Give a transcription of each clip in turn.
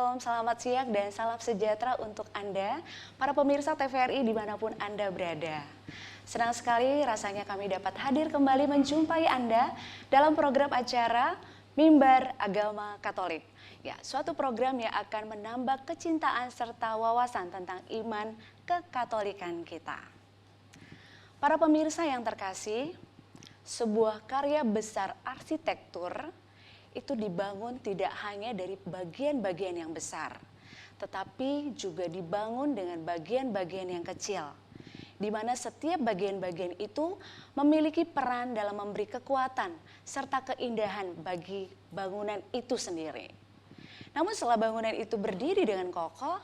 Shalom, selamat siang dan salam sejahtera untuk Anda, para pemirsa TVRI dimanapun Anda berada. Senang sekali rasanya kami dapat hadir kembali menjumpai Anda dalam program acara Mimbar Agama Katolik. Ya, suatu program yang akan menambah kecintaan serta wawasan tentang iman kekatolikan kita. Para pemirsa yang terkasih, sebuah karya besar arsitektur itu dibangun tidak hanya dari bagian-bagian yang besar, tetapi juga dibangun dengan bagian-bagian yang kecil, di mana setiap bagian-bagian itu memiliki peran dalam memberi kekuatan serta keindahan bagi bangunan itu sendiri. Namun setelah bangunan itu berdiri dengan kokoh,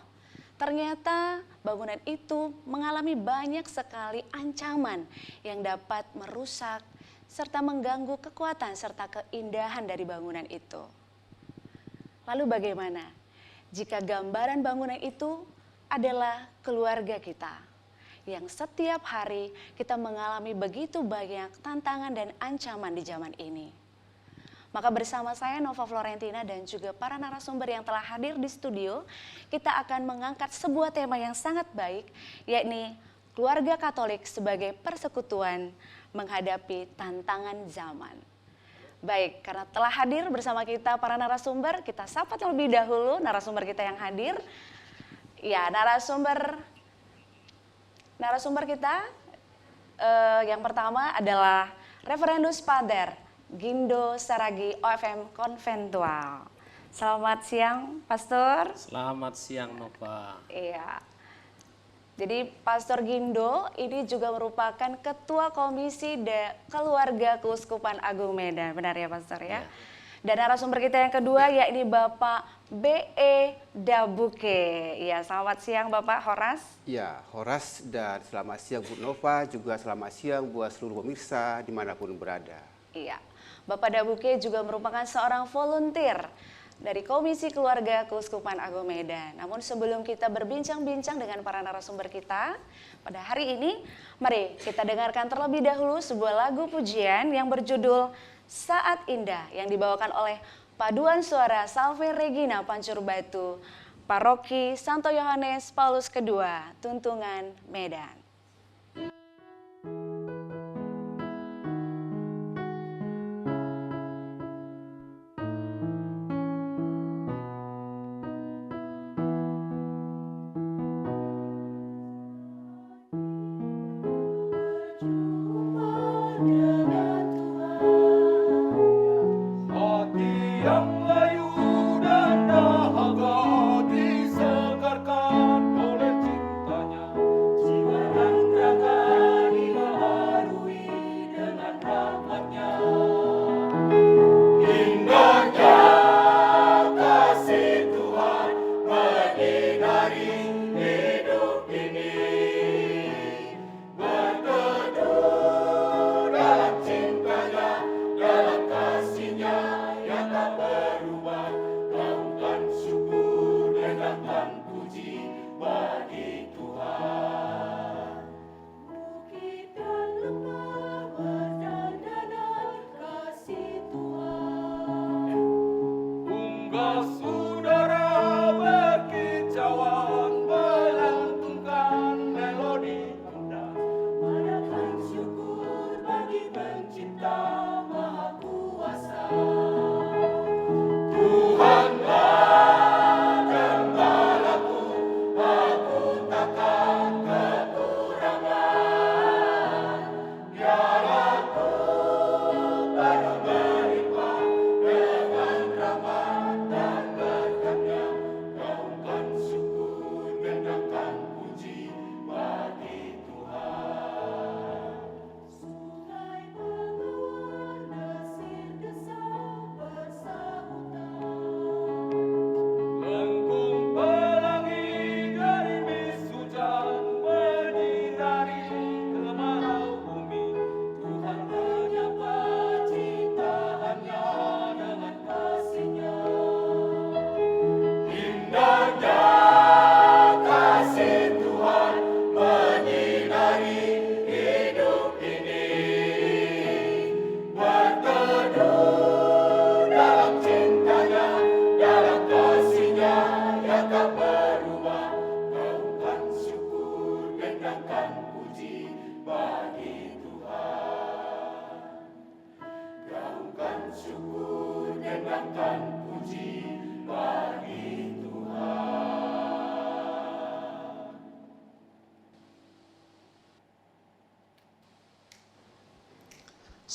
ternyata bangunan itu mengalami banyak sekali ancaman yang dapat merusak serta mengganggu kekuatan serta keindahan dari bangunan itu. Lalu bagaimana jika gambaran bangunan itu adalah keluarga kita, yang setiap hari kita mengalami begitu banyak tantangan dan ancaman di zaman ini? Maka bersama saya Nova Florentina dan juga para narasumber yang telah hadir di studio, kita akan mengangkat sebuah tema yang sangat baik, yakni keluarga Katolik sebagai persekutuan menghadapi tantangan zaman. Baik, karena telah hadir bersama kita para narasumber, kita sapa terlebih dahulu narasumber kita yang hadir. Ya, narasumber kita yang pertama adalah Reverendus Pater Gindo Saragi OFM Konventual. Selamat siang, Pastor. Selamat siang, Nova. Iya. Jadi Pastor Gindo ini juga merupakan Ketua Komisi Keluarga Keuskupan Agung Medan, benar ya Pastor ya? Dan narasumber kita yang kedua yakni Bapak B.E. Dabuke. Ya, selamat siang Bapak Horas. Ya, Horas dan selamat siang Bu Nova, juga selamat siang buat seluruh pemirsa dimanapun berada. Iya, Bapak Dabuke juga merupakan seorang volunteer dari Komisi Keluarga Keuskupan Agung Medan. Namun sebelum kita berbincang-bincang dengan para narasumber kita pada hari ini, mari kita dengarkan terlebih dahulu sebuah lagu pujian yang berjudul Saat Indah yang dibawakan oleh Paduan Suara Salve Regina Pancur Batu, Paroki Santo Yohanes Paulus II, Tuntungan, Medan. Disegarkan oleh cintanya, jiwa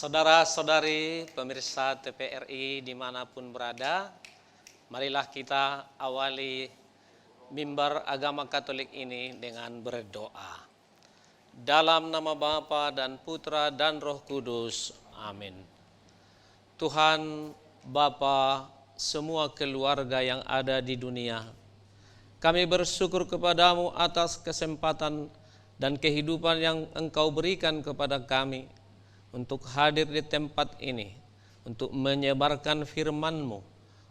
Saudara-saudari pemirsa TVRI dimanapun berada, marilah kita awali mimbar agama Katolik ini dengan berdoa. Dalam nama Bapa dan Putra dan Roh Kudus. Amin. Tuhan Bapa, semua keluarga yang ada di dunia, kami bersyukur kepadamu atas kesempatan dan kehidupan yang Engkau berikan kepada kami untuk hadir di tempat ini, untuk menyebarkan firman-Mu,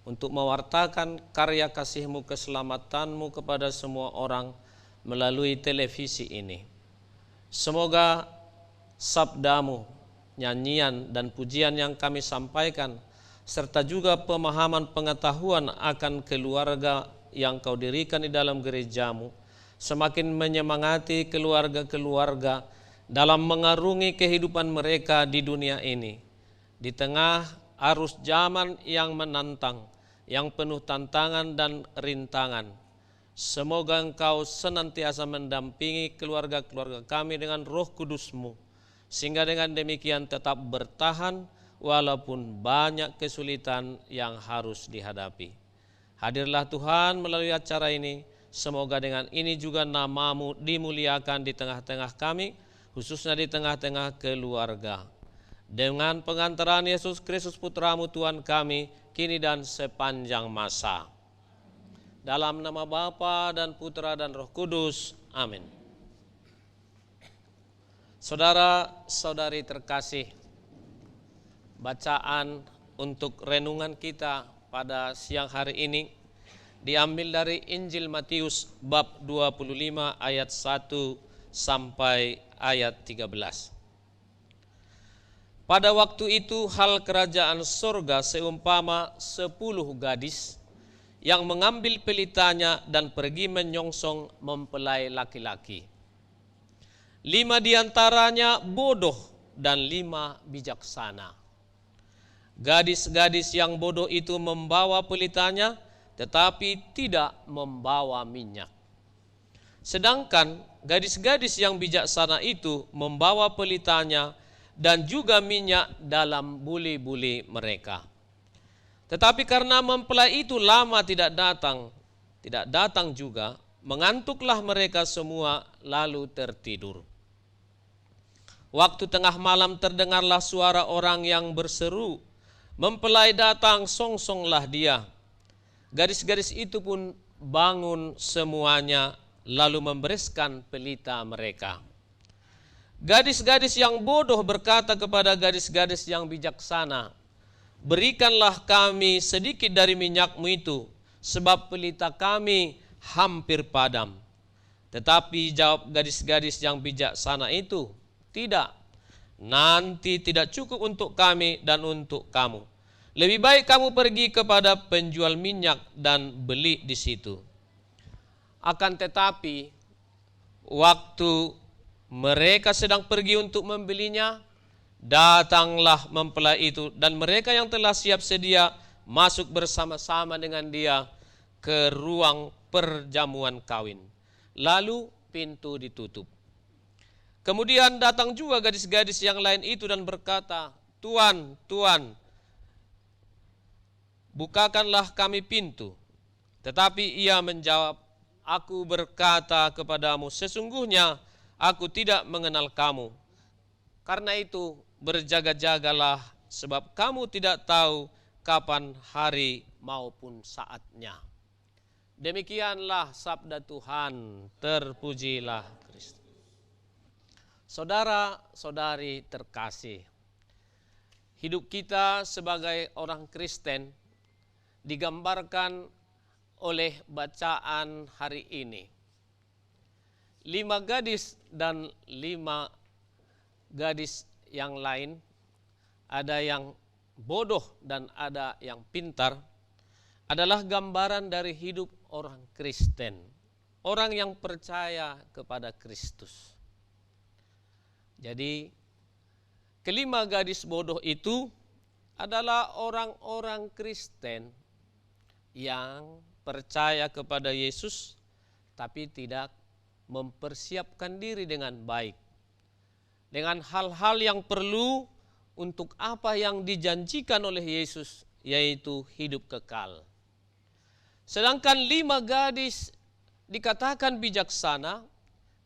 untuk mewartakan karya kasih-Mu, keselamatan-Mu kepada semua orang melalui televisi ini. Semoga sabda-Mu, nyanyian dan pujian yang kami sampaikan, serta juga pemahaman pengetahuan akan keluarga yang Kau dirikan di dalam gereja-Mu, semakin menyemangati keluarga-keluarga dalam mengarungi kehidupan mereka di dunia ini, di tengah arus zaman yang menantang, yang penuh tantangan dan rintangan. Semoga Engkau senantiasa mendampingi keluarga-keluarga kami dengan Roh Kudus-Mu, sehingga dengan demikian tetap bertahan walaupun banyak kesulitan yang harus dihadapi. Hadirlah Tuhan melalui acara ini, semoga dengan ini juga nama-Mu dimuliakan di tengah-tengah kami, khususnya di tengah-tengah keluarga. Dengan pengantaran Yesus Kristus Putra-Mu Tuhan kami, kini dan sepanjang masa. Dalam nama Bapa dan Putra dan Roh Kudus. Amin. Saudara-saudari terkasih, bacaan untuk renungan kita pada siang hari ini diambil dari Injil Matius bab 25 ayat 1 sampai ayat 13. Pada waktu itu hal kerajaan surga seumpama 10 gadis yang mengambil pelitanya dan pergi menyongsong mempelai laki-laki. 5 diantaranya bodoh dan 5 bijaksana. Gadis-gadis yang bodoh itu membawa pelitanya tetapi tidak membawa minyak. Sedangkan gadis-gadis yang bijaksana itu membawa pelitanya dan juga minyak dalam buli-buli mereka. Tetapi karena mempelai itu lama tidak datang juga, mengantuklah mereka semua lalu tertidur. Waktu tengah malam terdengarlah suara orang yang berseru, "Mempelai datang, songsonglah dia." Gadis-gadis itu pun bangun semuanya lalu membereskan pelita mereka. Gadis-gadis yang bodoh berkata kepada gadis-gadis yang bijaksana, "Berikanlah kami sedikit dari minyak-Mu itu, sebab pelita kami hampir padam." Tetapi jawab gadis-gadis yang bijaksana itu, "Tidak, nanti tidak cukup untuk kami dan untuk kamu. Lebih baik kamu pergi kepada penjual minyak dan beli di situ." Akan tetapi, waktu mereka sedang pergi untuk membelinya, datanglah mempelai itu dan mereka yang telah siap sedia masuk bersama-sama dengan dia ke ruang perjamuan kawin. Lalu pintu ditutup. Kemudian datang juga gadis-gadis yang lain itu dan berkata, "Tuan, Tuan, bukakanlah kami pintu." Tetapi ia menjawab, "Aku berkata kepadamu, sesungguhnya aku tidak mengenal kamu. Karena itu berjaga-jagalah, sebab kamu tidak tahu kapan hari maupun saatnya." Demikianlah sabda Tuhan, terpujilah Kristus. Saudara-saudari terkasih, hidup kita sebagai orang Kristen digambarkan oleh bacaan hari ini. 5 gadis dan 5 gadis yang lain, ada yang bodoh dan ada yang pintar, adalah gambaran dari hidup orang Kristen, orang yang percaya kepada Kristus. Jadi, kelima gadis bodoh itu adalah orang-orang Kristen yang percaya kepada Yesus tapi tidak mempersiapkan diri dengan baik, dengan hal-hal yang perlu untuk apa yang dijanjikan oleh Yesus, yaitu hidup kekal. Sedangkan 5 gadis dikatakan bijaksana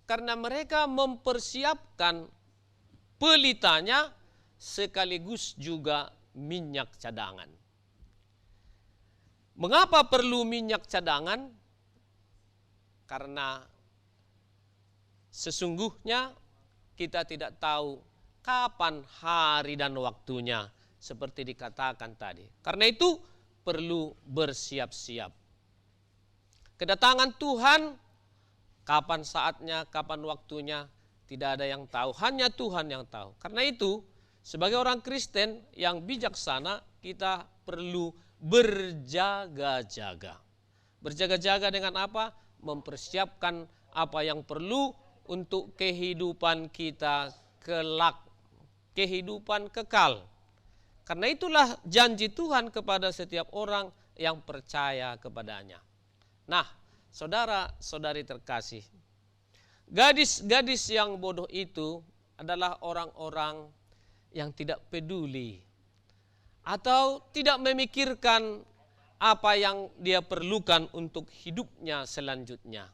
karena mereka mempersiapkan pelitanya sekaligus juga minyak cadangan. Mengapa perlu minyak cadangan? Karena sesungguhnya kita tidak tahu kapan hari dan waktunya seperti dikatakan tadi. Karena itu perlu bersiap-siap. Kedatangan Tuhan, kapan saatnya, kapan waktunya, tidak ada yang tahu. Hanya Tuhan yang tahu. Karena itu, sebagai orang Kristen yang bijaksana, kita perlu berjaga-jaga. Berjaga-jaga dengan apa? Mempersiapkan apa yang perlu untuk kehidupan kita kelak, kehidupan kekal. Karena itulah janji Tuhan kepada setiap orang yang percaya kepadanya. Nah, saudara-saudari terkasih, gadis-gadis yang bodoh itu adalah orang-orang yang tidak peduli atau tidak memikirkan apa yang dia perlukan untuk hidupnya selanjutnya.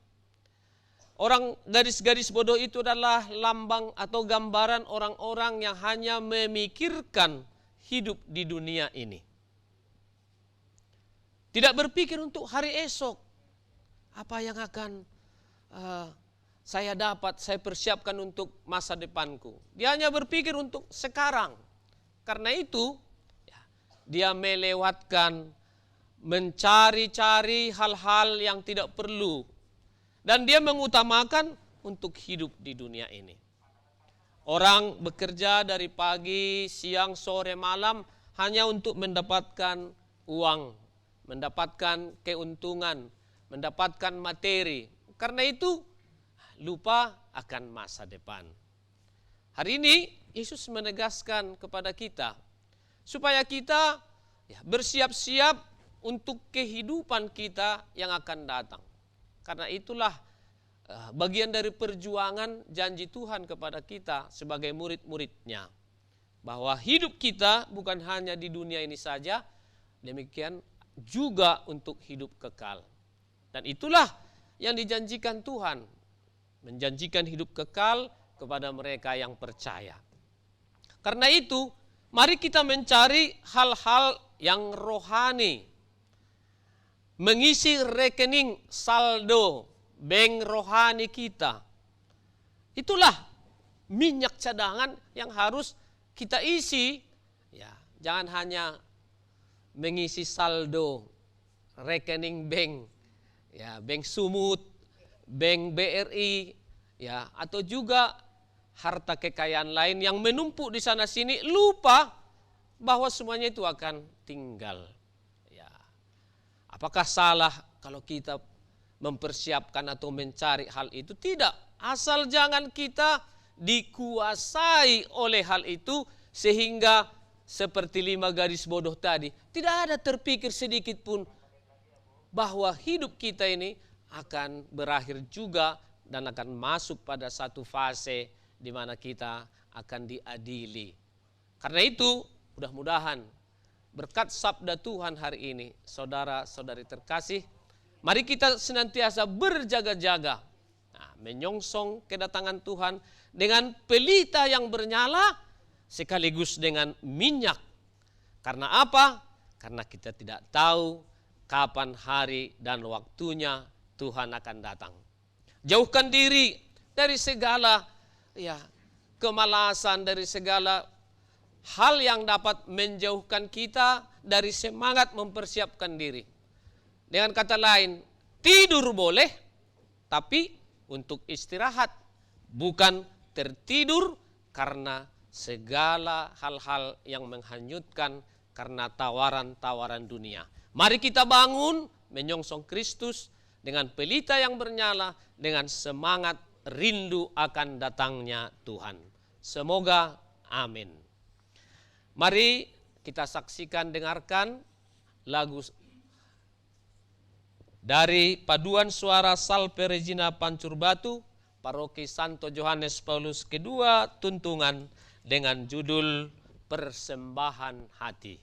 Orang gadis-gadis bodoh itu adalah lambang atau gambaran orang-orang yang hanya memikirkan hidup di dunia ini. Tidak berpikir untuk hari esok. Apa yang akan saya dapat, saya persiapkan untuk masa depanku. Dia hanya berpikir untuk sekarang. Karena itu, dia melewatkan, mencari-cari hal-hal yang tidak perlu. Dan dia mengutamakan untuk hidup di dunia ini. Orang bekerja dari pagi, siang, sore, malam hanya untuk mendapatkan uang, mendapatkan keuntungan, mendapatkan materi. Karena itu lupa akan masa depan. Hari ini Yesus menegaskan kepada kita supaya kita bersiap-siap untuk kehidupan kita yang akan datang. Karena itulah bagian dari perjuangan janji Tuhan kepada kita sebagai murid-muridnya. Bahwa hidup kita bukan hanya di dunia ini saja, demikian juga untuk hidup kekal. Dan itulah yang dijanjikan Tuhan. Menjanjikan hidup kekal kepada mereka yang percaya. Karena itu, mari kita mencari hal-hal yang rohani. Mengisi rekening saldo bank rohani kita. Itulah minyak cadangan yang harus kita isi. Ya, jangan hanya mengisi saldo rekening bank, ya, bank Sumut, bank BRI, ya, atau juga harta kekayaan lain yang menumpuk di sana sini, lupa bahwa semuanya itu akan tinggal. Ya. Apakah salah kalau kita mempersiapkan atau mencari hal itu? Tidak. Asal jangan kita dikuasai oleh hal itu sehingga seperti 5 gadis bodoh tadi, tidak ada terpikir sedikit pun bahwa hidup kita ini akan berakhir juga dan akan masuk pada satu fase di mana kita akan diadili. Karena itu, mudah-mudahan berkat sabda Tuhan hari ini, saudara-saudari terkasih, mari kita senantiasa berjaga-jaga, menyongsong kedatangan Tuhan dengan pelita yang bernyala sekaligus dengan minyak. Karena apa? Karena kita tidak tahu kapan hari dan waktunya Tuhan akan datang. Jauhkan diri dari segala kemalasan, dari segala hal yang dapat menjauhkan kita dari semangat mempersiapkan diri. Dengan kata lain, tidur boleh, tapi untuk istirahat, bukan tertidur karena segala hal-hal yang menghanyutkan karena tawaran-tawaran dunia. Mari kita bangun menyongsong Kristus dengan pelita yang bernyala, dengan semangat rindu akan datangnya Tuhan. Semoga amin. Mari kita saksikan, dengarkan lagu dari paduan suara Salpe Regina Pancur Batu, Paroki Santo Yohanes Paulus II, Tuntungan, dengan judul persembahan hati.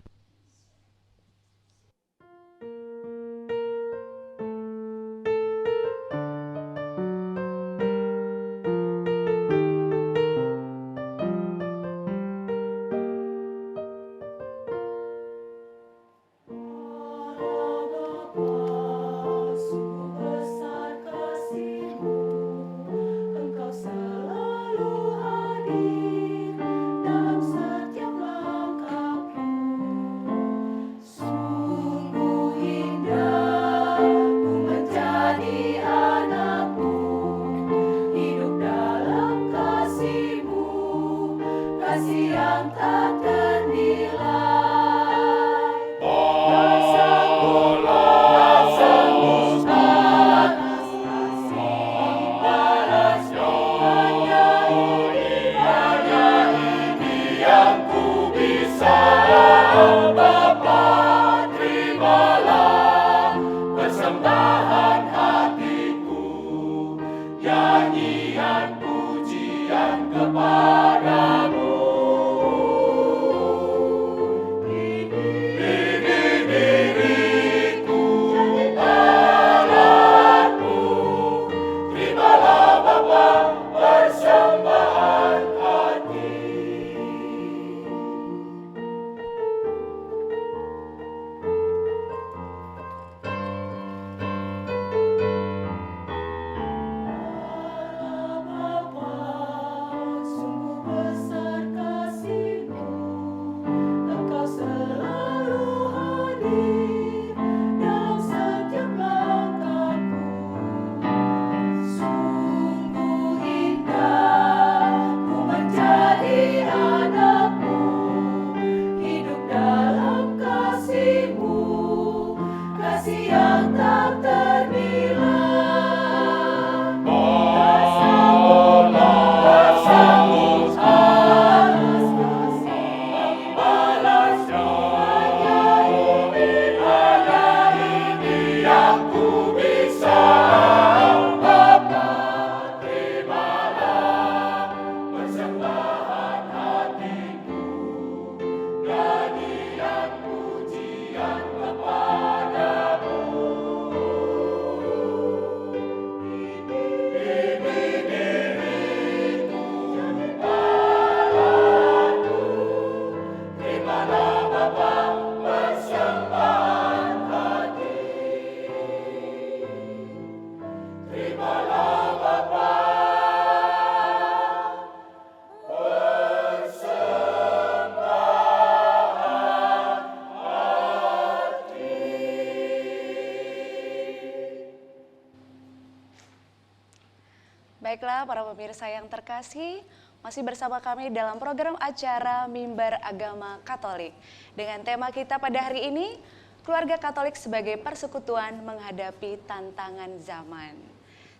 Baiklah para pemirsa yang terkasih, masih bersama kami dalam program acara Mimbar Agama Katolik. Dengan tema kita pada hari ini, keluarga Katolik sebagai persekutuan menghadapi tantangan zaman.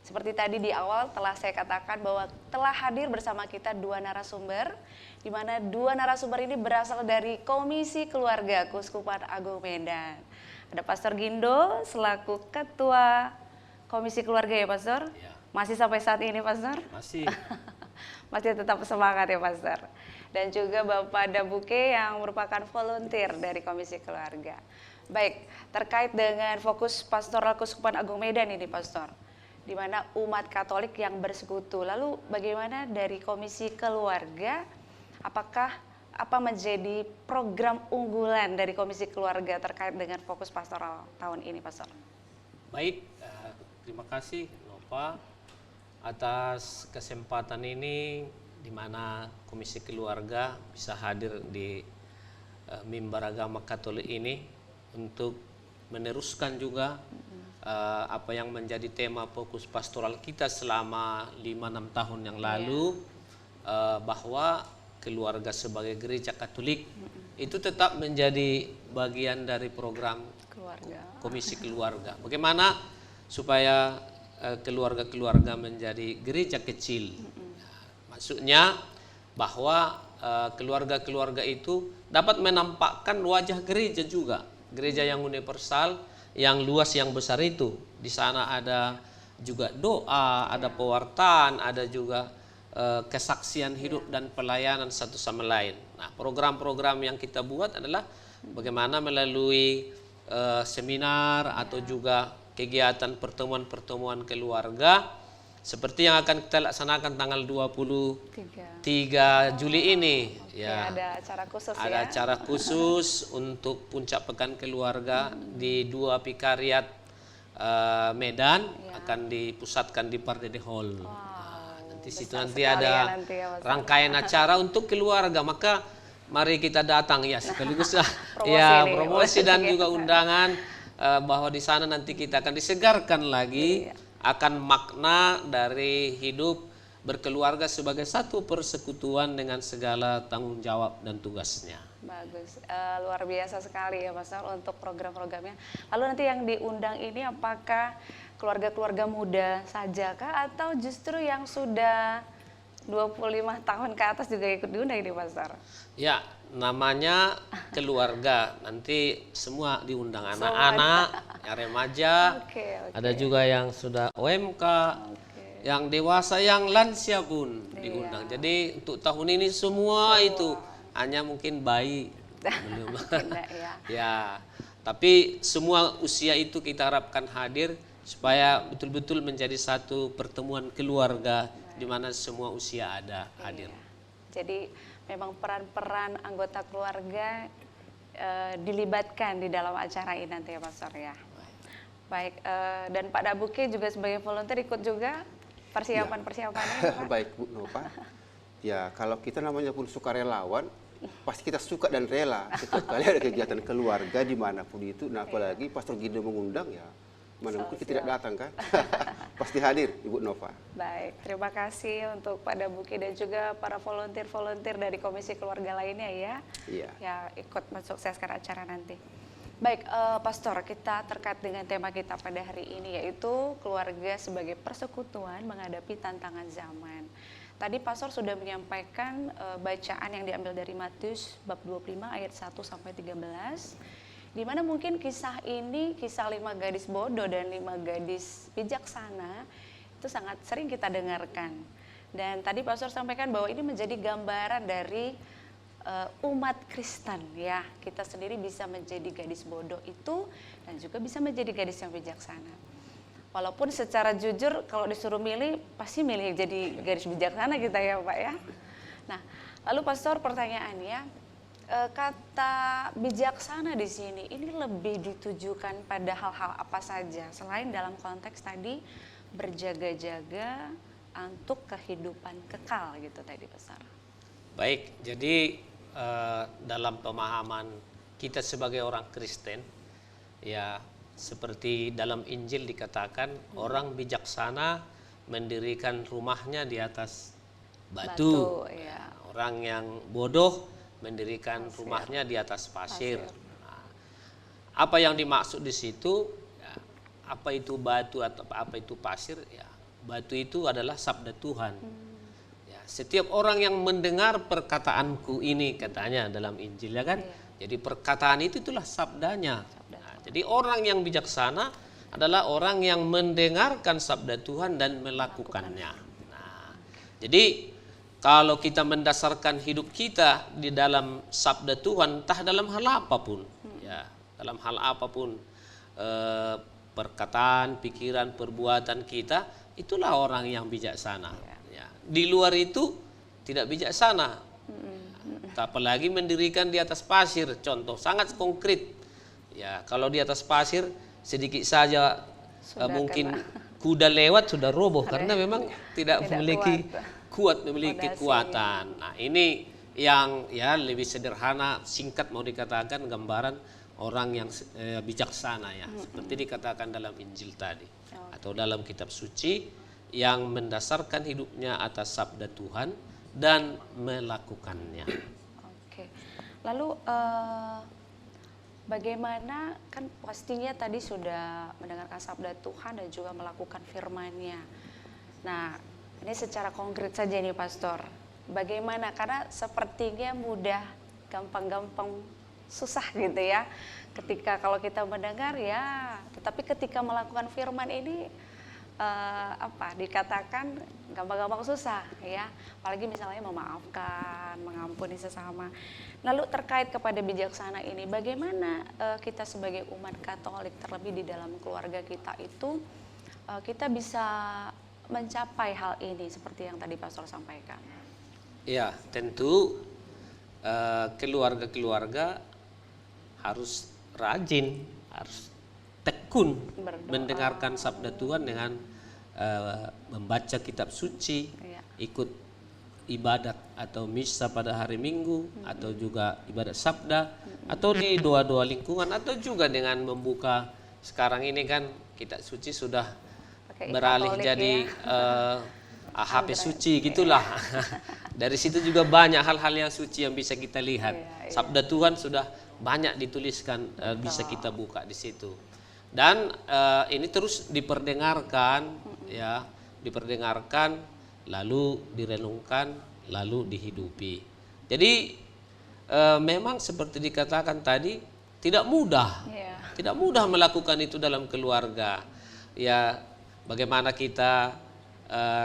Seperti tadi di awal telah saya katakan bahwa telah hadir bersama kita dua narasumber, di mana dua narasumber ini berasal dari Komisi Keluarga Keuskupan Agung Medan. Ada Pastor Gindo selaku Ketua Komisi Keluarga ya Pastor? Ya. Masih sampai saat ini Pastor? Masih. Masih tetap semangat ya Pastor. Dan juga Bapak Dabuke yang merupakan volunteer dari Komisi Keluarga. Baik, terkait dengan fokus Pastoral Keuskupan Agung Medan ini Pastor, di mana umat Katolik yang bersekutu. Lalu bagaimana dari Komisi Keluarga, apakah apa menjadi program unggulan dari Komisi Keluarga terkait dengan fokus pastoral tahun ini Pastor? Baik, terima kasih Nova atas kesempatan ini di mana Komisi Keluarga bisa hadir di Mimbar Agama Katolik ini untuk meneruskan juga apa yang menjadi tema fokus pastoral kita selama 5-6 tahun yang lalu, bahwa keluarga sebagai gereja Katolik itu tetap menjadi bagian dari program Komisi Keluarga. Bagaimana supaya keluarga-keluarga menjadi gereja kecil. Maksudnya bahwa keluarga-keluarga itu dapat menampakkan wajah gereja juga. Gereja yang universal, yang luas, yang besar itu. Di sana ada juga doa, ada pewartaan, ada juga kesaksian hidup dan pelayanan satu sama lain. Nah, program-program yang kita buat adalah bagaimana melalui seminar atau juga kegiatan pertemuan-pertemuan keluarga seperti yang akan kita laksanakan tanggal 23 Juli ini. Ya, ada acara khusus ada acara khusus untuk puncak pekan keluarga di 2 Pikariat Medan, akan dipusatkan di Pardede Hall. Di situ nanti ada rangkaian acara untuk keluarga, maka mari kita datang ya sekaligus promosi dan juga undangan bahwa di sana nanti kita akan disegarkan lagi akan makna dari hidup berkeluarga sebagai satu persekutuan dengan segala tanggung jawab dan tugasnya. Bagus, luar biasa sekali ya Pastor untuk program-programnya. Lalu nanti yang diundang ini apakah keluarga-keluarga muda saja kah atau justru yang sudah 25 tahun ke atas juga ikut diundang ini Pastor? Ya, namanya keluarga, nanti semua diundang, anak-anak, yang remaja, ada juga yang sudah OMK, yang dewasa, yang lansia pun diundang. Jadi untuk tahun ini semua itu hanya mungkin bayi belum. Ya, tapi semua usia itu kita harapkan hadir supaya betul-betul menjadi satu pertemuan keluarga di mana semua usia ada hadir. Jadi memang peran-peran anggota keluarga dilibatkan di dalam acara ini nanti ya Pastor ya. Baik, dan Pak Dabuke juga sebagai volunteer ikut juga persiapan-persiapannya. Baik Bu Nova. Ya, kalau kita namanya pun sukarelawan, pasti kita suka dan rela setiap kali ada kegiatan keluarga dimanapun itu. Nah, apalagi Pastor Gideon mengundang ya, mana mungkin kita tidak datang kan? Pasti hadir Ibu Nova. Baik, terima kasih untuk Pak Dabuke dan juga para volunteer dari Komisi Keluarga lainnya ya. Iya. Ya, ikut mensukseskan acara nanti. Baik, Pastor, kita terkait dengan tema kita pada hari ini yaitu keluarga sebagai persekutuan menghadapi tantangan zaman. Tadi Pastor sudah menyampaikan bacaan yang diambil dari Matius bab 25 ayat 1 sampai 13. Di mana mungkin kisah ini, kisah 5 gadis bodoh dan 5 gadis bijaksana itu sangat sering kita dengarkan. Dan tadi Pastor sampaikan bahwa ini menjadi gambaran dari umat Kristen ya. Kita sendiri bisa menjadi gadis bodoh itu dan juga bisa menjadi gadis yang bijaksana. Walaupun secara jujur kalau disuruh milih pasti milih jadi gadis bijaksana kita ya Pak ya. Nah, lalu Pastor pertanyaannya, kata bijaksana di sini ini lebih ditujukan pada hal-hal apa saja selain dalam konteks tadi berjaga-jaga untuk kehidupan kekal gitu tadi Pastor. Baik, jadi dalam pemahaman kita sebagai orang Kristen ya, seperti dalam Injil dikatakan orang bijaksana mendirikan rumahnya di atas batu. Ya. Orang yang bodoh mendirikan rumahnya di atas pasir. Nah, apa yang dimaksud di situ? Ya, apa itu batu atau apa itu pasir? Ya, batu itu adalah sabda Tuhan. Ya, setiap orang yang mendengar perkataanku ini katanya dalam Injil ya kan. Jadi perkataan itu itulah sabdanya. Jadi orang yang bijaksana adalah orang yang mendengarkan sabda Tuhan dan melakukannya. Nah, jadi kalau kita mendasarkan hidup kita di dalam sabda Tuhan, entah dalam hal apapun, ya, dalam hal apapun, perkataan, pikiran, perbuatan kita, itulah orang yang bijaksana. Ya. Di luar itu tidak bijaksana. Apalagi mendirikan di atas pasir, contoh sangat konkret. Ya, kalau di atas pasir sedikit saja mungkin kuda lewat sudah roboh karena memang tidak memiliki memiliki kekuatan. Nah, ini yang ya lebih sederhana, singkat mau dikatakan gambaran orang yang bijaksana ya, seperti dikatakan dalam Injil tadi atau dalam kitab suci yang mendasarkan hidupnya atas sabda Tuhan dan melakukannya. Oke. Lalu bagaimana, kan pastinya tadi sudah mendengarkan sabda Tuhan dan juga melakukan firman-Nya. Nah, ini secara konkret saja nih Pastor. Bagaimana, karena sepertinya mudah, gampang-gampang susah gitu ya. Ketika kalau kita mendengar ya, tetapi ketika melakukan firman ini dikatakan gampang-gampang susah ya, apalagi misalnya memaafkan, mengampuni sesama. Lalu terkait kepada bijaksana ini, bagaimana kita sebagai umat Katolik terlebih di dalam keluarga kita itu kita bisa mencapai hal ini seperti yang tadi Pastor sampaikan? Ya, tentu keluarga-keluarga harus rajin, harus tekun Berdoa. mendengarkan sabda Tuhan dengan membaca kitab suci, Iya. ikut ibadat atau misa pada hari Minggu, atau juga ibadat sabda, atau di doa-doa lingkungan, atau juga dengan membuka, sekarang ini kan kitab suci sudah Pakai beralih Katolik jadi HP Android. suci gitulah. Dari situ juga banyak hal-hal yang suci yang bisa kita lihat. Iya. Sabda Tuhan sudah banyak dituliskan, bisa kita buka di situ. Dan ini terus diperdengarkan, ya, diperdengarkan, lalu direnungkan, lalu dihidupi. Jadi memang seperti dikatakan tadi, tidak mudah, Iya. tidak mudah melakukan itu dalam keluarga. Ya, bagaimana kita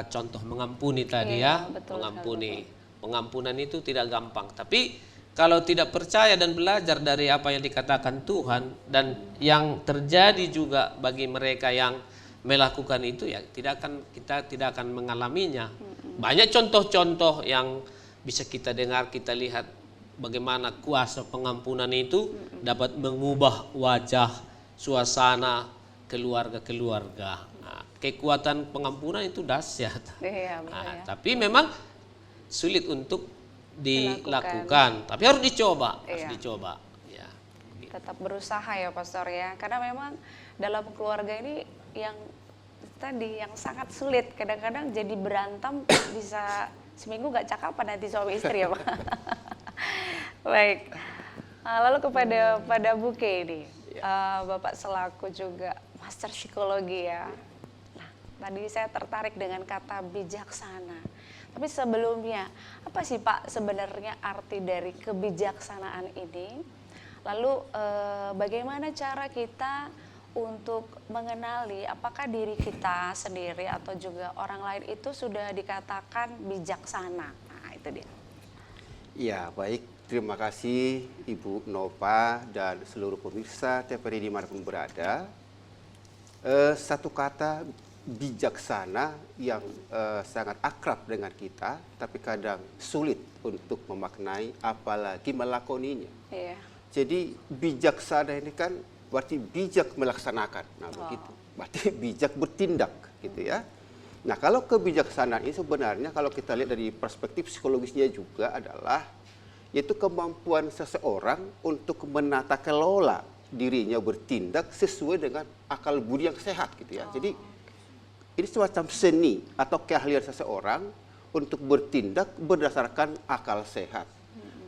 contoh mengampuni tadi, Iya, ya, betul mengampuni. Pengampunan itu tidak gampang. Tapi kalau tidak percaya dan belajar dari apa yang dikatakan Tuhan dan yang terjadi juga bagi mereka yang melakukan itu, ya kita tidak akan mengalaminya. Banyak contoh-contoh yang bisa kita dengar, kita lihat bagaimana kuasa pengampunan itu dapat mengubah wajah, suasana keluarga-keluarga. Nah, kekuatan pengampunan itu dahsyat. Iya, betul Nah, ya. tapi memang sulit untuk dilakukan, tapi harus dicoba, harus Iya. dicoba. Ya. Tetap berusaha ya Pastor ya, karena memang dalam keluarga ini yang tadi yang sangat sulit, kadang-kadang jadi berantem bisa seminggu gak cakapan nanti suami istri ya Pak. Baik. Lalu kepada Buke ini, Bapak selaku juga master psikologi ya. Nah, tadi saya tertarik dengan kata bijaksana. Tapi sebelumnya, apa sih Pak sebenarnya arti dari kebijaksanaan ini? Lalu bagaimana cara kita untuk mengenali apakah diri kita sendiri atau juga orang lain itu sudah dikatakan bijaksana? Nah, itu dia. Ya, baik. Terima kasih Ibu Nova dan seluruh pemirsa TVRI dimanapun berada. Satu kata bijaksana yang sangat akrab dengan kita, tapi kadang sulit untuk memaknai apalagi melakoninya. Iya. Jadi bijaksana ini kan berarti bijak melaksanakan. Nah, begitu. Berarti bijak bertindak gitu ya. Nah, kalau kebijaksanaan ini sebenarnya kalau kita lihat dari perspektif psikologisnya juga adalah yaitu kemampuan seseorang untuk menata kelola dirinya bertindak sesuai dengan akal budi yang sehat gitu ya. Jadi ini semacam seni atau keahlian seseorang untuk bertindak berdasarkan akal sehat.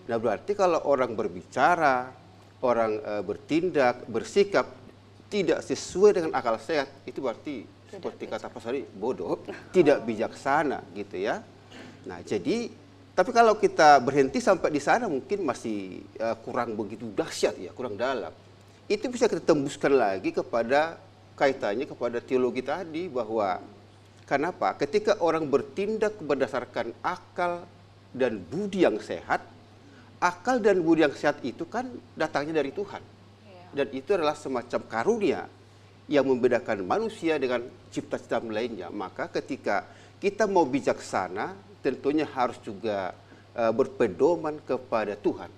Nah, berarti kalau orang berbicara, orang bertindak, bersikap tidak sesuai dengan akal sehat, itu berarti seperti kata Pak Sari, bodoh, tidak bijaksana gitu ya. Nah, jadi tapi kalau kita berhenti sampai di sana mungkin masih kurang begitu dahsyat ya, kurang dalam. Itu bisa kita tembuskan lagi kepada kaitannya kepada teologi tadi bahwa kenapa ketika orang bertindak berdasarkan akal dan budi yang sehat, akal dan budi yang sehat itu kan datangnya dari Tuhan. Dan itu adalah semacam karunia yang membedakan manusia dengan cipta-ciptaan lainnya. Maka ketika kita mau bijaksana, tentunya harus juga berpedoman kepada Tuhan.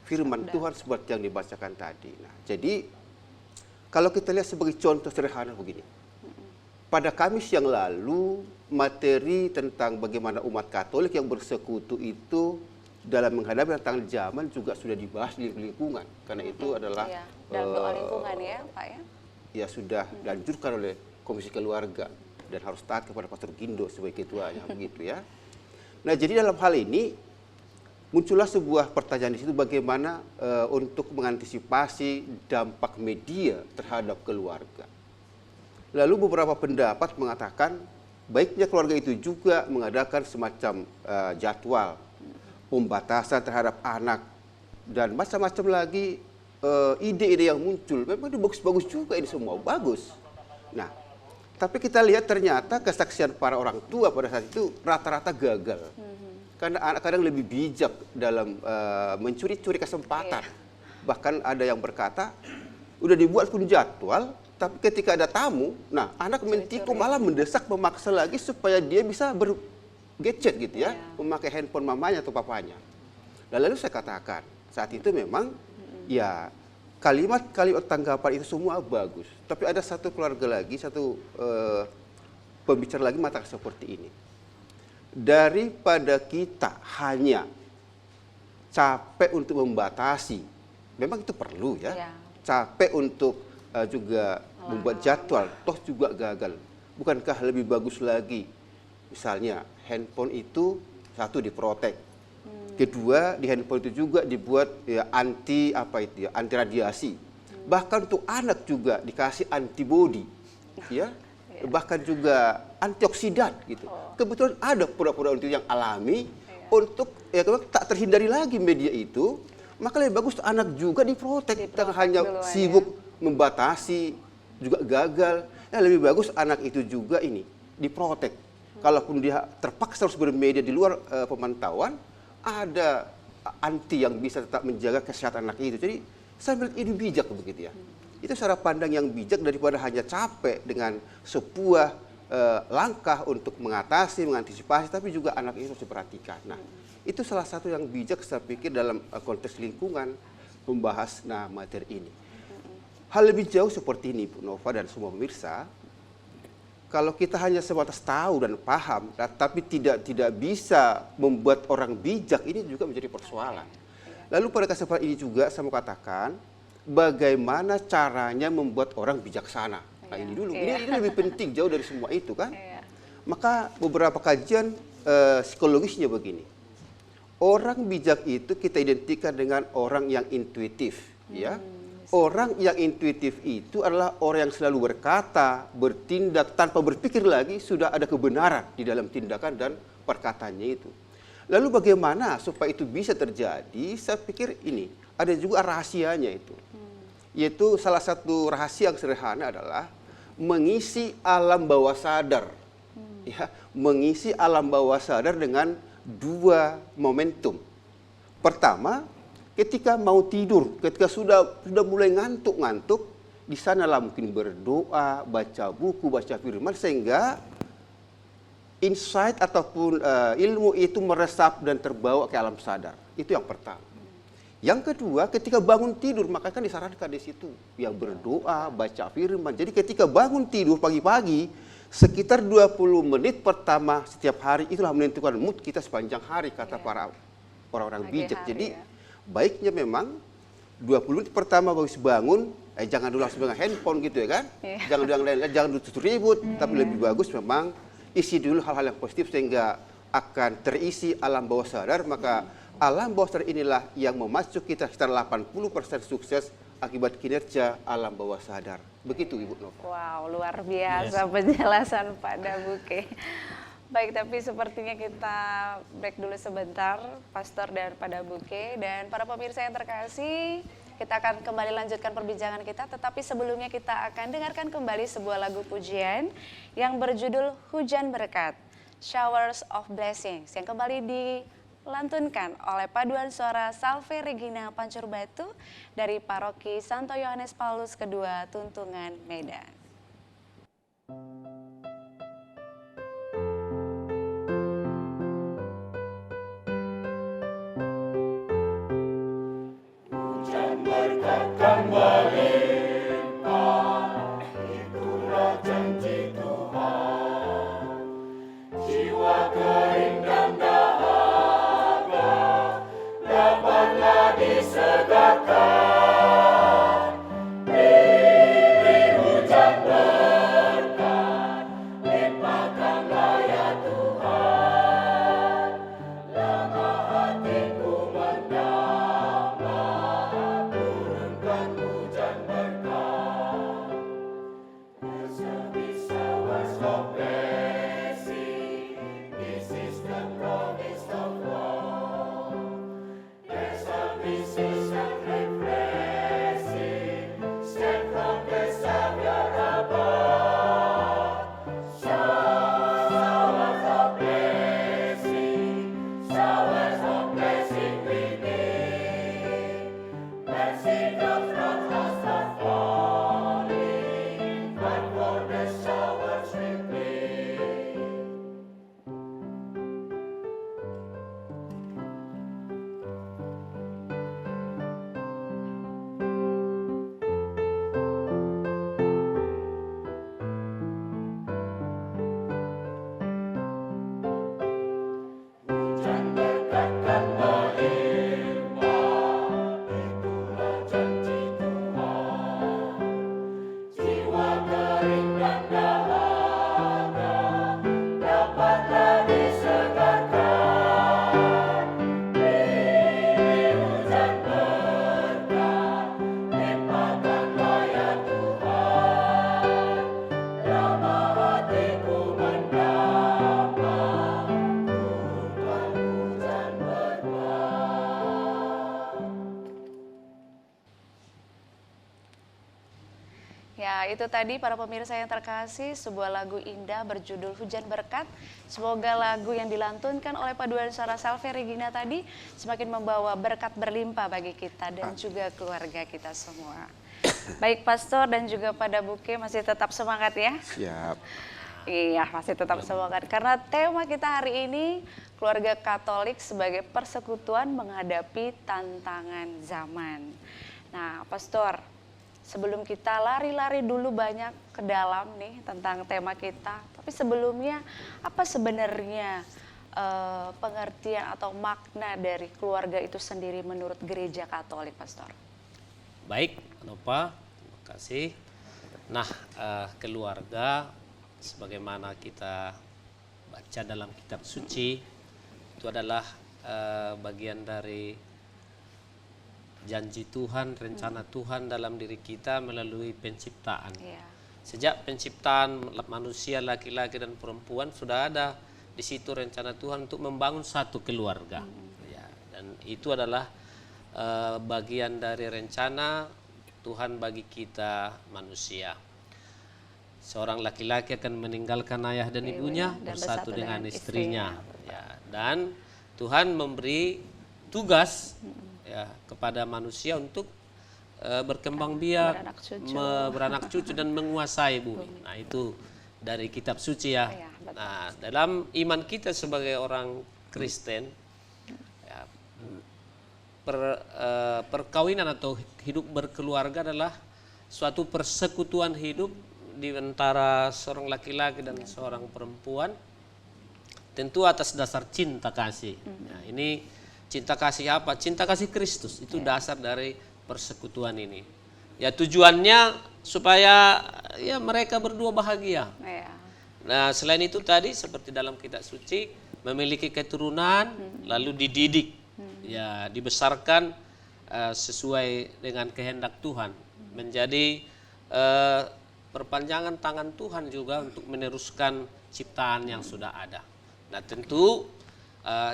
Firman Tuhan seperti yang dibacakan tadi. Nah, jadi kalau kita lihat sebagai contoh sederhana begini. Pada Kamis yang lalu, materi tentang bagaimana umat Katolik yang bersekutu itu dalam menghadapi tantangan zaman juga sudah dibahas di lingkungan. Karena itu adalah dalam doa lingkungan ya, Pak ya. Ya sudah dianjurkan oleh Komisi Keluarga dan harus taat kepada Pastor Gindo sebagai ketuanya begitu ya. Nah, jadi dalam hal ini muncullah sebuah pertanyaan di situ bagaimana untuk mengantisipasi dampak media terhadap keluarga. Lalu beberapa pendapat mengatakan baiknya keluarga itu juga mengadakan semacam jadwal pembatasan terhadap anak dan macam-macam lagi ide-ide yang muncul. Memang itu bagus-bagus juga ini semua, bagus. Nah, Tapi kita lihat ternyata kesaksian para orang tua pada saat itu rata-rata gagal. Karena anak kadang lebih bijak dalam mencuri-curi kesempatan. Bahkan ada yang berkata, udah dibuat pun jadwal, tapi ketika ada tamu, nah anak mentikung malah mendesak memaksa lagi supaya dia bisa bergadget gitu ya, memakai handphone mamanya atau papanya. Dan lalu saya katakan, saat itu memang ya kalimat-kalimat tanggapan itu semua bagus. Tapi ada satu keluarga lagi, satu pembicara lagi mengatakan seperti ini. Daripada kita hanya capek untuk membatasi, memang itu perlu ya. Capek untuk juga membuat jadwal, toh juga gagal. Bukankah lebih bagus lagi, misalnya handphone itu satu diprotek, kedua di handphone itu juga dibuat ya, anti radiasi. Bahkan untuk anak juga dikasih antibody, ya, bahkan juga antioksidan gitu. Kebetulan ada produk-produk yang alami untuk ya tak terhindari lagi media itu. Maka lebih bagus anak juga diprotek, jangan hanya sibuk membatasi, juga gagal. Ya, lebih bagus anak itu juga ini diprotek. Kalaupun dia terpaksa harus bermedia di luar pemantauan, ada anti yang bisa tetap menjaga kesehatan anak itu. Jadi saya melihat ini bijak begitu ya. Itu cara pandang yang bijak daripada hanya capek dengan sebuah langkah untuk mengatasi, mengantisipasi, tapi juga anak itu harus diperhatikan. Nah, itu salah satu yang bijak saya pikir dalam konteks lingkungan membahas materi ini. Hal lebih jauh seperti ini, Bu Nova dan semua pemirsa, kalau kita hanya sebatas tahu dan paham, tapi tidak bisa membuat orang bijak, ini juga menjadi persoalan. Lalu pada kesempatan ini juga saya mau katakan, bagaimana caranya membuat orang bijaksana. Nah ini dulu, ini lebih penting jauh dari semua itu kan. Maka beberapa kajian psikologisnya begini. Orang bijak itu kita identikan dengan orang yang intuitif, ya. Orang yang intuitif itu adalah orang yang selalu berkata, bertindak tanpa berpikir lagi sudah ada kebenaran di dalam tindakan dan perkataannya itu. Lalu bagaimana supaya itu bisa terjadi? Saya pikir ini ada juga rahasianya itu. Yaitu salah satu rahasia yang sederhana adalah mengisi alam bawah sadar. Ya, mengisi alam bawah sadar dengan dua momentum. Pertama, ketika mau tidur, ketika sudah mulai ngantuk-ngantuk, di sanalah mungkin berdoa, baca buku, baca firman, sehingga insight ataupun ilmu itu meresap dan terbawa ke alam sadar. Itu yang pertama. Yang kedua, ketika bangun tidur, maka kan disarankan di situ yang berdoa, baca firman. Jadi ketika bangun tidur pagi-pagi, sekitar 20 menit pertama setiap hari itulah menentukan mood kita sepanjang hari, kata para orang-orang bijak. Jadi baiknya memang 20 menit pertama habis bangun, jangan dulu langsung pegang handphone gitu ya kan. Jangan dulu ribut, tapi lebih bagus memang isi dulu hal-hal yang positif sehingga akan terisi alam bawah sadar. Maka alam bawah sadar inilah yang memacu kita sekitar 80% sukses akibat kinerja alam bawah sadar. Begitu Ibu Nova. Wow, luar biasa penjelasan Pak Dabuke. Baik, tapi sepertinya kita break dulu sebentar, Pastor dan Pak Dabuke. Dan para pemirsa yang terkasih, kita akan kembali lanjutkan perbincangan kita. Tetapi sebelumnya kita akan dengarkan kembali sebuah lagu pujian yang berjudul Hujan Berkat, Showers of Blessings, yang kembali dilantunkan oleh paduan suara Salve Regina Pancurbatu dari Paroki Santo Yohanes Paulus II, Tuntungan, Medan. Ya, itu tadi para pemirsa yang terkasih, sebuah lagu indah berjudul Hujan Berkat. Semoga lagu yang dilantunkan oleh paduan suara Salve Regina tadi semakin membawa berkat berlimpah bagi kita dan juga keluarga kita semua. Baik Pastor dan juga pada Buke masih tetap semangat ya? Siap. Iya, masih tetap semangat. Karena tema kita hari ini, keluarga Katolik sebagai persekutuan menghadapi tantangan zaman. Nah, Pastor, sebelum kita lari-lari dulu banyak ke dalam nih tentang tema kita. Tapi sebelumnya, apa sebenarnya pengertian atau makna dari keluarga itu sendiri menurut gereja Katolik, Pastor? Baik, Nova, terima kasih. Nah, keluarga sebagaimana kita baca dalam kitab suci itu adalah bagian dari janji Tuhan, rencana Tuhan dalam diri kita melalui penciptaan. Iya. Sejak penciptaan manusia laki-laki dan perempuan sudah ada di situ rencana Tuhan untuk membangun satu keluarga. Ya, dan itu adalah bagian dari rencana Tuhan bagi kita manusia. Seorang laki-laki akan meninggalkan ayah dan ibunya dan bersatu dengan istrinya. istrinya. Ya, dan Tuhan memberi tugas ya, kepada manusia untuk berkembang biak, beranak cucu dan menguasai bumi. Nah, itu dari kitab suci ya. Iya, betul. Nah, dalam iman kita sebagai orang Kristen, ya, perkawinan atau hidup berkeluarga adalah suatu persekutuan hidup di antara seorang laki-laki dan seorang perempuan, tentu atas dasar cinta kasih. Nah, ini cinta kasih apa? Cinta kasih Kristus itu dasar dari persekutuan ini. Ya, tujuannya supaya ya mereka berdua bahagia. Iya. Nah, selain itu tadi seperti dalam kitab suci memiliki keturunan, lalu dididik, ya dibesarkan sesuai dengan kehendak Tuhan, menjadi perpanjangan tangan Tuhan juga untuk meneruskan ciptaan yang sudah ada. Nah, tentu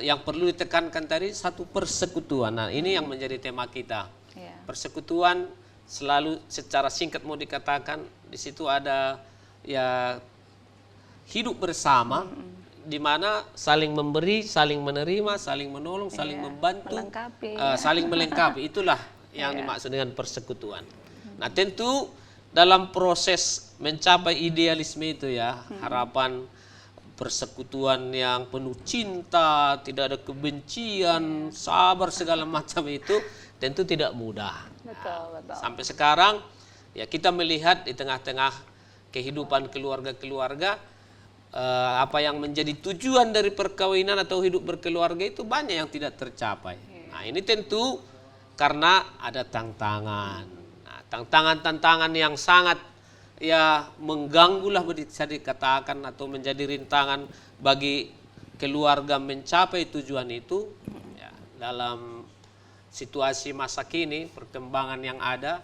yang perlu ditekankan tadi satu persekutuan. Nah, ini yang menjadi tema kita. Iya. Persekutuan selalu secara singkat mau dikatakan di situ ada ya hidup bersama di mana saling memberi, saling menerima, saling menolong, saling membantu, melengkapi. saling melengkapi. Itulah yang dimaksud dengan persekutuan. Nah, tentu dalam proses mencapai idealisme itu ya, harapan persekutuan yang penuh cinta, tidak ada kebencian, sabar segala macam itu tentu tidak mudah. Betul, betul. Sampai sekarang ya kita melihat di tengah-tengah kehidupan keluarga-keluarga apa yang menjadi tujuan dari perkawinan atau hidup berkeluarga itu banyak yang tidak tercapai. Nah, ini tentu karena ada tantangan. Nah, tantangan-tantangan yang sangat ya mengganggulah bisa dikatakan atau menjadi rintangan bagi keluarga mencapai tujuan itu ya, dalam situasi masa kini perkembangan yang ada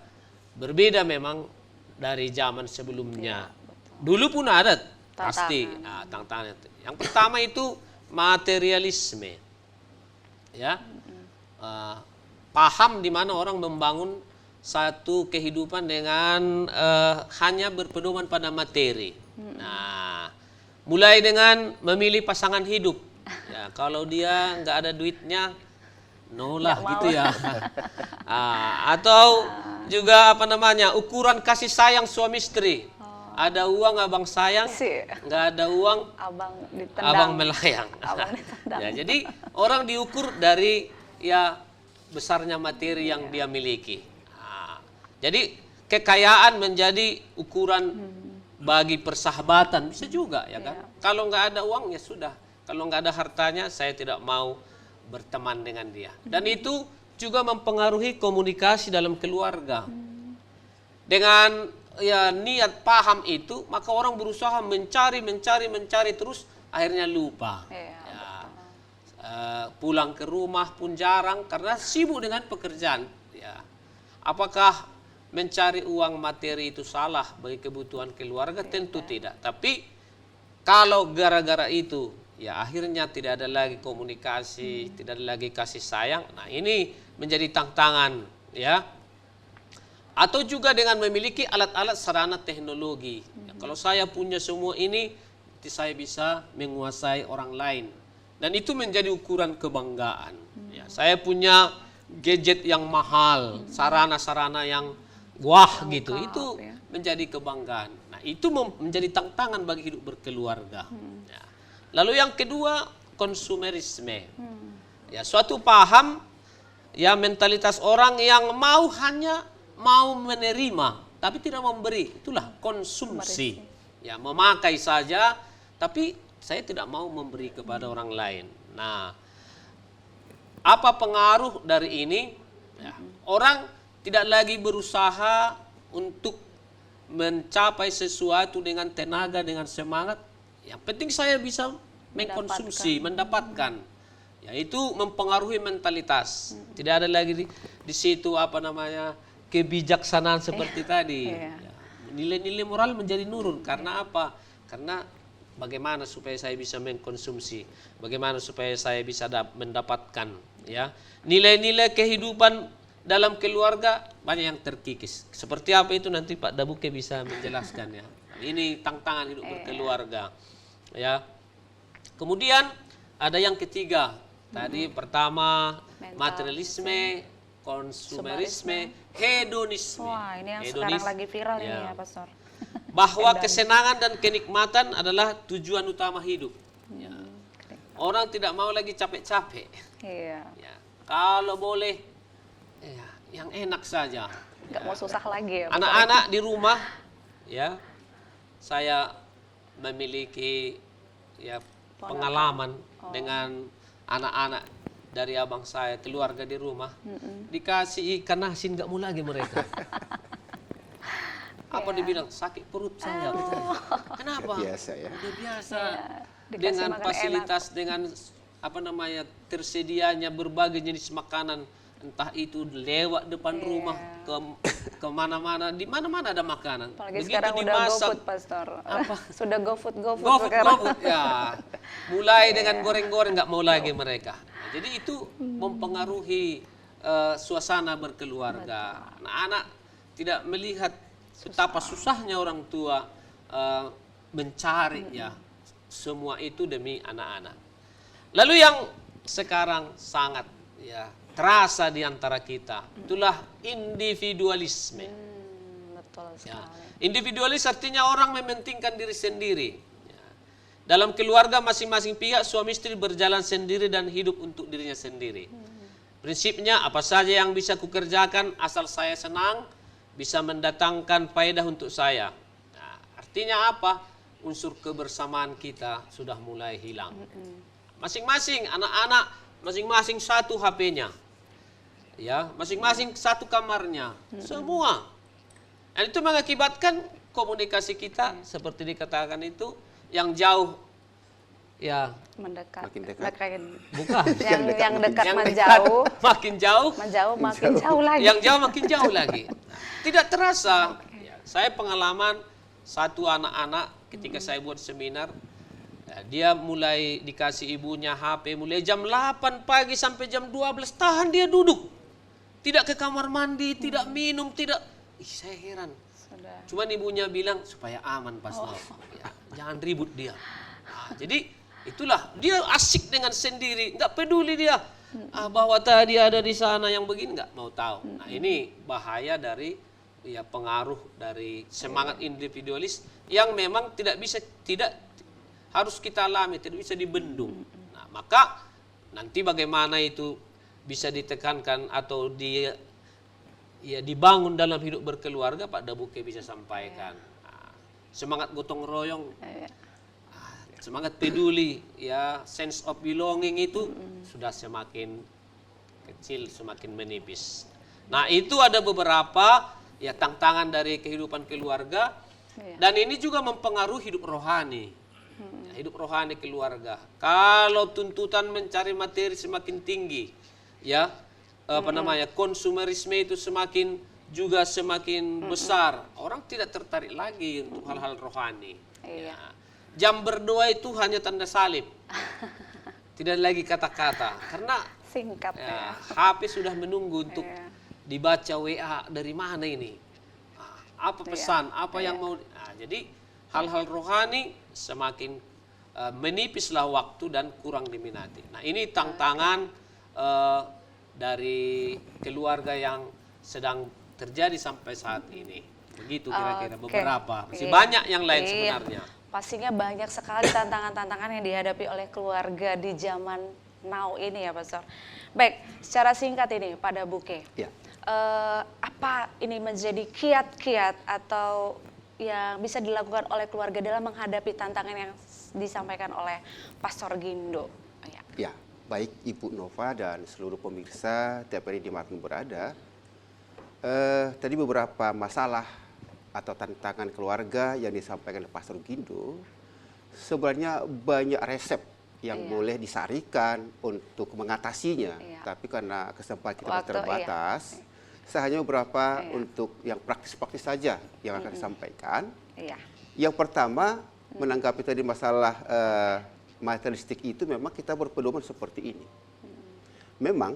berbeda memang dari zaman sebelumnya. Dulu pun ada pasti tantangan. Yang pertama itu materialisme, ya paham di mana orang membangun satu kehidupan dengan hanya berpedoman pada materi. Nah, mulai dengan memilih pasangan hidup. Ya, kalau dia nggak ada duitnya, nolah gitu ya. Atau juga apa namanya ukuran kasih sayang suami istri. Ada uang abang sayang, nggak ada uang abang ditendang. Abang melayang. Abang ditendang. Ya, jadi orang diukur dari ya besarnya materi yang dia miliki. Jadi kekayaan menjadi ukuran bagi persahabatan bisa juga ya kan. Kalau nggak ada uang ya sudah. Kalau nggak ada hartanya saya tidak mau berteman dengan dia. Dan itu juga mempengaruhi komunikasi dalam keluarga. Dengan ya niat paham itu maka orang berusaha mencari terus akhirnya lupa. Pulang ke rumah pun jarang karena sibuk dengan pekerjaan. Ya. Apakah mencari uang materi itu salah bagi kebutuhan keluarga? Tentu tidak. Tapi kalau gara-gara itu ya akhirnya tidak ada lagi komunikasi, tidak ada lagi kasih sayang. Nah, ini menjadi tantangan ya Atau juga dengan memiliki alat-alat sarana teknologi. Ya, kalau saya punya semua ini, nanti saya bisa menguasai orang lain. Dan itu menjadi ukuran kebanggaan. Ya, saya punya gadget yang mahal, sarana-sarana yang wah gitu. Itu ya. menjadi kebanggaan. Nah, itu menjadi tantangan bagi hidup berkeluarga. Ya. Lalu yang kedua, konsumerisme. Ya, suatu paham ya mentalitas orang yang hanya mau menerima tapi tidak memberi. Itulah konsumsi. Ya, memakai saja tapi saya tidak mau memberi kepada orang lain. Nah, apa pengaruh dari ini? Ya, orang tidak lagi berusaha untuk mencapai sesuatu dengan tenaga, dengan semangat. Yang penting saya bisa mengkonsumsi, mendapatkan. Ya, itu mempengaruhi mentalitas. Tidak ada lagi di situ kebijaksanaan seperti tadi. Ya, nilai-nilai moral menjadi nurun. Karena apa? Karena bagaimana supaya saya bisa mengkonsumsi, bagaimana supaya saya bisa mendapatkan, ya, nilai-nilai kehidupan dalam keluarga banyak yang terkikis. Seperti apa itu nanti Pak Dabuke bisa menjelaskan, ya. Ini tantangan hidup berkeluarga, ya. Kemudian ada yang ketiga. Tadi pertama materialisme, konsumerisme, hedonisme. Wah, ini yang sekarang lagi viral ini ya, Pastor. Bahwa kesenangan dan kenikmatan adalah tujuan utama hidup. Ya. Orang tidak mau lagi capek-capek. Iya. Ya. Kalau boleh, ya, yang enak saja. Nggak mau susah lagi ya. Anak-anak di rumah, ya, saya memiliki ya pengalaman dengan anak-anak dari abang saya, keluarga di rumah. Dikasih ikan asin nggak mau lagi mereka. Apa dibilang sakit perut saya. Kenapa? Biasa ya. Udah biasa Dikasih dengan makan fasilitas, dengan tersedianya berbagai jenis makanan, entah itu lewat depan rumah ke mana-mana, di mana-mana ada makanan. Apalagi begitu sekarang udah dimasak, GoFood, Pastor. Sudah GoFood GoFood, ya. Mulai dengan goreng-goreng nggak mau lagi mereka. Nah, jadi itu mempengaruhi suasana berkeluarga. Anak-anak tidak melihat betapa susahnya orang tua mencari ya semua itu demi anak-anak. Lalu yang sekarang sangat ya terasa di antara kita, itulah individualisme. Betul sekali. Ya. Individualis artinya orang mementingkan diri sendiri. Ya. Dalam keluarga masing-masing pihak suami istri berjalan sendiri dan hidup untuk dirinya sendiri. Prinsipnya apa saja yang bisa kukerjakan asal saya senang, bisa mendatangkan faedah untuk saya. Nah, artinya apa? Unsur kebersamaan kita sudah mulai hilang. Masing-masing anak-anak, masing-masing satu HP-nya. Ya, masing-masing satu kamarnya. Semua. Dan itu mengakibatkan komunikasi kita seperti dikatakan itu yang jauh ya Mendekat. Makin dekat. bukan yang dekat yang menjauh. makin jauh Makin jauh lagi. yang jauh makin jauh lagi. Tidak terasa. Ya, saya pengalaman satu anak-anak ketika saya buat seminar, ya, dia mulai dikasih ibunya HP mulai jam 8 pagi sampai jam 12 tahan dia duduk. Tidak ke kamar mandi, tidak minum, tidak. Saya heran. Sudah. Cuman ibunya bilang supaya aman Pastor. Ya, jangan ribut dia. Nah, jadi itulah dia asik dengan sendiri, nggak peduli dia bahwa tadi ada di sana yang begini, nggak mau tahu. Nah, ini bahaya dari ya pengaruh dari semangat individualis yang memang tidak harus kita alami, tidak bisa dibendung. Nah, maka nanti bagaimana itu bisa ditekankan atau dibangun dalam hidup berkeluarga, Pak Dabuke bisa sampaikan. Nah, semangat gotong royong, semangat peduli, ya sense of belonging itu sudah semakin kecil, semakin menipis. Nah, itu ada beberapa ya tantangan dari kehidupan keluarga, dan ini juga mempengaruhi hidup rohani. Ya, hidup rohani keluarga. Kalau tuntutan mencari materi semakin tinggi, ya konsumerisme itu semakin besar, orang tidak tertarik lagi untuk hal-hal rohani. Ya. Jam berdoa itu hanya tanda salib, tidak lagi kata-kata, karena Singkat ya. HP sudah menunggu untuk dibaca WA dari mana ini, apa pesan, apa yang mau. Nah, jadi hal-hal rohani semakin menipislah waktu dan kurang diminati. Nah, ini tantangan dari keluarga yang sedang terjadi sampai saat ini. Begitu kira-kira beberapa. Masih banyak yang lain sebenarnya. Pastinya banyak sekali tantangan-tantangan yang dihadapi oleh keluarga di zaman now ini ya Pastor. Baik, secara singkat ini pada Buke. Ya. Apa ini menjadi kiat-kiat atau yang bisa dilakukan oleh keluarga dalam menghadapi tantangan yang disampaikan oleh Pastor Gindo? Ya, baik Ibu Nova dan seluruh pemirsa TVRI dimanapun berada. Tadi beberapa masalah atau tantangan keluarga yang disampaikan oleh Pastor Gindo, sebenarnya banyak resep yang boleh disarikan untuk mengatasinya. Tapi karena kesempatan kita terbatas, saya hanya beberapa untuk yang praktis-praktis saja yang akan disampaikan. Yang pertama, menanggapi tadi masalah materialistik itu, memang kita berpedoman seperti ini. Memang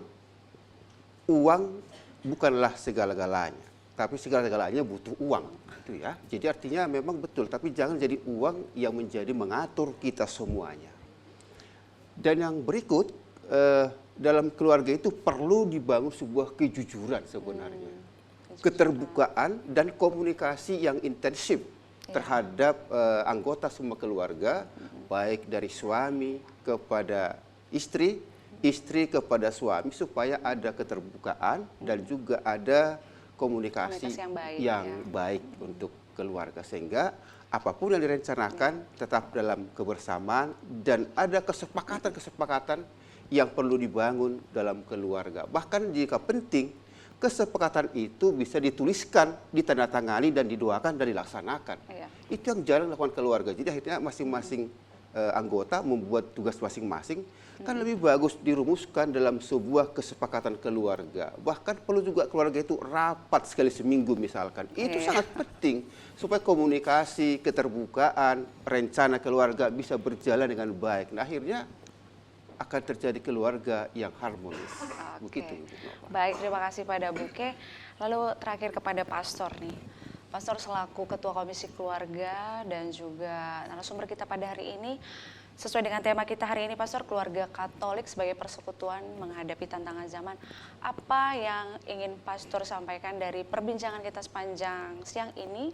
uang bukanlah segala-galanya, tapi segala-galanya butuh uang, itu ya. Jadi artinya memang betul, tapi jangan jadi uang yang menjadi mengatur kita semuanya. Dan yang berikut, dalam keluarga itu perlu dibangun sebuah kejujuran sebenarnya, keterbukaan dan komunikasi yang intensif terhadap anggota semua keluarga, baik dari suami kepada istri, istri kepada suami, supaya ada keterbukaan dan juga ada komunikasi yang baik untuk keluarga, sehingga apapun yang direncanakan tetap dalam kebersamaan dan ada kesepakatan-kesepakatan yang perlu dibangun dalam keluarga. Bahkan jika penting, kesepakatan itu bisa dituliskan, ditandatangani dan didoakan dan dilaksanakan. Itu yang jarang dilakukan keluarga. Jadi akhirnya masing-masing anggota membuat tugas masing-masing, kan lebih bagus dirumuskan dalam sebuah kesepakatan keluarga. Bahkan perlu juga keluarga itu rapat sekali seminggu misalkan. Itu sangat penting supaya komunikasi, keterbukaan, rencana keluarga bisa berjalan dengan baik. Nah, akhirnya akan terjadi keluarga yang harmonis. Begitu. Baik, terima kasih pada Buke. Lalu terakhir kepada Pastor nih. Pastor selaku Ketua Komisi Keluarga dan juga narasumber kita pada hari ini, sesuai dengan tema kita hari ini, Pastor, keluarga Katolik sebagai persekutuan menghadapi tantangan zaman. Apa yang ingin Pastor sampaikan dari perbincangan kita sepanjang siang ini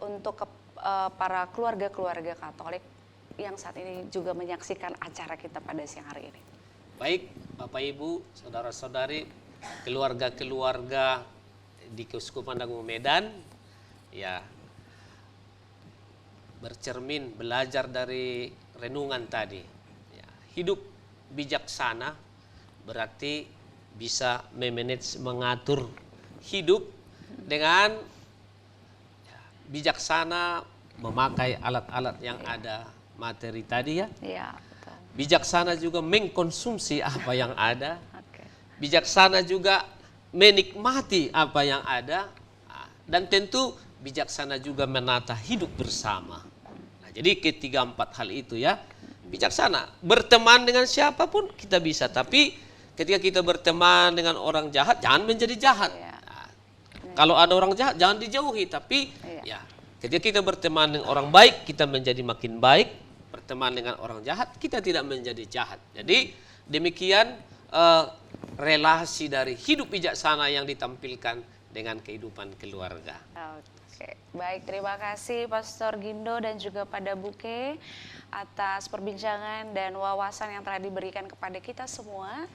untuk para keluarga-keluarga Katolik yang saat ini juga menyaksikan acara kita pada siang hari ini? Baik, Bapak Ibu, saudara-saudari, keluarga-keluarga di Keuskupan Dago Medan, ya, bercermin belajar dari renungan tadi. Ya, hidup bijaksana berarti bisa memanage, mengatur hidup dengan bijaksana, memakai alat-alat yang ada, materi tadi ya. Betul. Bijaksana juga mengkonsumsi apa yang ada. Bijaksana juga menikmati apa yang ada. Dan tentu bijaksana juga menata hidup bersama. Nah, jadi ketiga empat hal itu ya. Bijaksana, berteman dengan siapapun kita bisa. Tapi ketika kita berteman dengan orang jahat, jangan menjadi jahat. Nah, kalau ada orang jahat, jangan dijauhi. Tapi ya, ketika kita berteman dengan orang baik, kita menjadi makin baik. Berteman dengan orang jahat, kita tidak menjadi jahat. Jadi demikian relasi dari hidup bijaksana yang ditampilkan dengan kehidupan keluarga. Oke, baik, terima kasih Pastor Gindo dan juga pada Buke atas perbincangan dan wawasan yang telah diberikan kepada kita semua.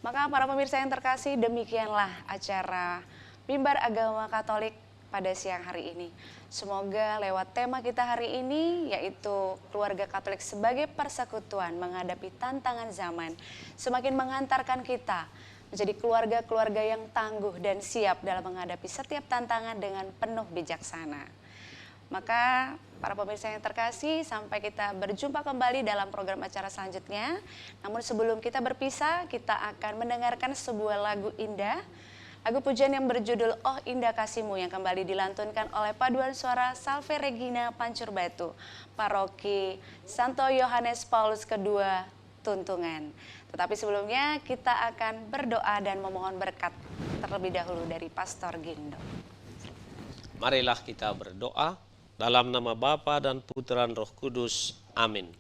Maka para pemirsa yang terkasih, demikianlah acara Mimbar Agama Katolik pada siang hari ini. Semoga lewat tema kita hari ini, yaitu keluarga Katolik sebagai persekutuan menghadapi tantangan zaman, semakin mengantarkan kita menjadi keluarga-keluarga yang tangguh dan siap dalam menghadapi setiap tantangan dengan penuh bijaksana. Maka para pemirsa yang terkasih, sampai kita berjumpa kembali dalam program acara selanjutnya. Namun sebelum kita berpisah, kita akan mendengarkan sebuah lagu indah, lagu pujian yang berjudul Oh Indah Kasihmu yang kembali dilantunkan oleh paduan suara Salve Regina Pancur Batu, Paroki Santo Yohanes Paulus II, Tuntungan. Tetapi sebelumnya kita akan berdoa dan memohon berkat terlebih dahulu dari Pastor Gindo. Marilah kita berdoa dalam nama Bapa dan Putra dan Roh Kudus. Amin.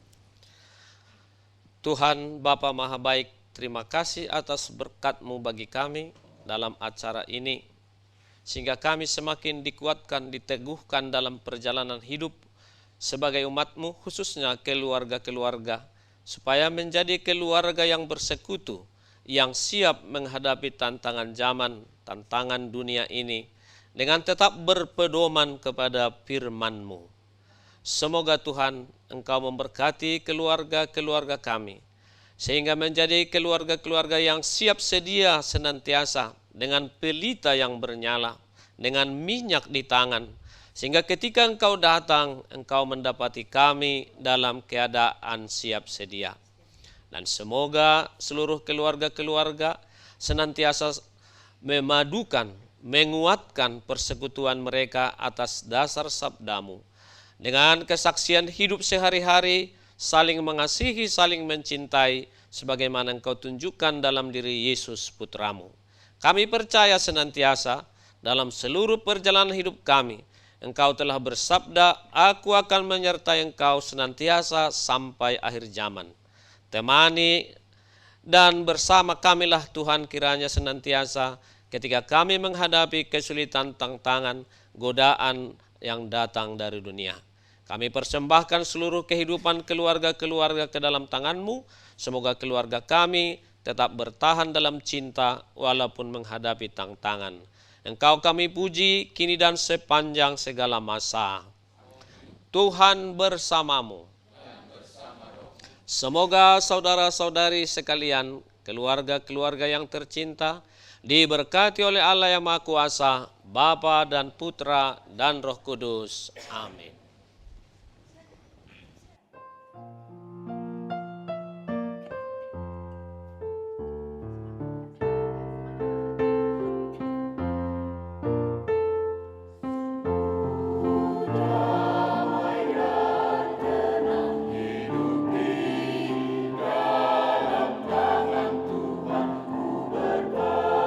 Tuhan Bapa Maha Baik, terima kasih atas berkat-Mu bagi kami dalam acara ini, sehingga kami semakin dikuatkan, diteguhkan dalam perjalanan hidup sebagai umat-Mu, khususnya keluarga-keluarga, supaya menjadi keluarga yang bersekutu, yang siap menghadapi tantangan zaman, tantangan dunia ini, dengan tetap berpedoman kepada firman-Mu. Semoga Tuhan Engkau memberkati keluarga-keluarga kami, sehingga menjadi keluarga-keluarga yang siap sedia senantiasa dengan pelita yang bernyala, dengan minyak di tangan, sehingga ketika Engkau datang, Engkau mendapati kami dalam keadaan siap sedia. Dan semoga seluruh keluarga-keluarga senantiasa memadukan, menguatkan persekutuan mereka atas dasar sabda-Mu, dengan kesaksian hidup sehari-hari, saling mengasihi, saling mencintai, sebagaimana Engkau tunjukkan dalam diri Yesus Putra-Mu. Kami percaya senantiasa dalam seluruh perjalanan hidup kami, Engkau telah bersabda, aku akan menyertai Engkau senantiasa sampai akhir zaman. Temani dan bersama kamilah Tuhan kiranya senantiasa ketika kami menghadapi kesulitan, tantangan, godaan yang datang dari dunia. Kami persembahkan seluruh kehidupan keluarga-keluarga ke dalam tangan-Mu. Semoga keluarga kami tetap bertahan dalam cinta walaupun menghadapi tantangan. Engkau kami puji kini dan sepanjang segala masa. Tuhan bersamamu. Semoga saudara-saudari sekalian, keluarga-keluarga yang tercinta, diberkati oleh Allah yang Maha Kuasa, Bapa dan Putra dan Roh Kudus. Amin. Tuhan ku berbakti.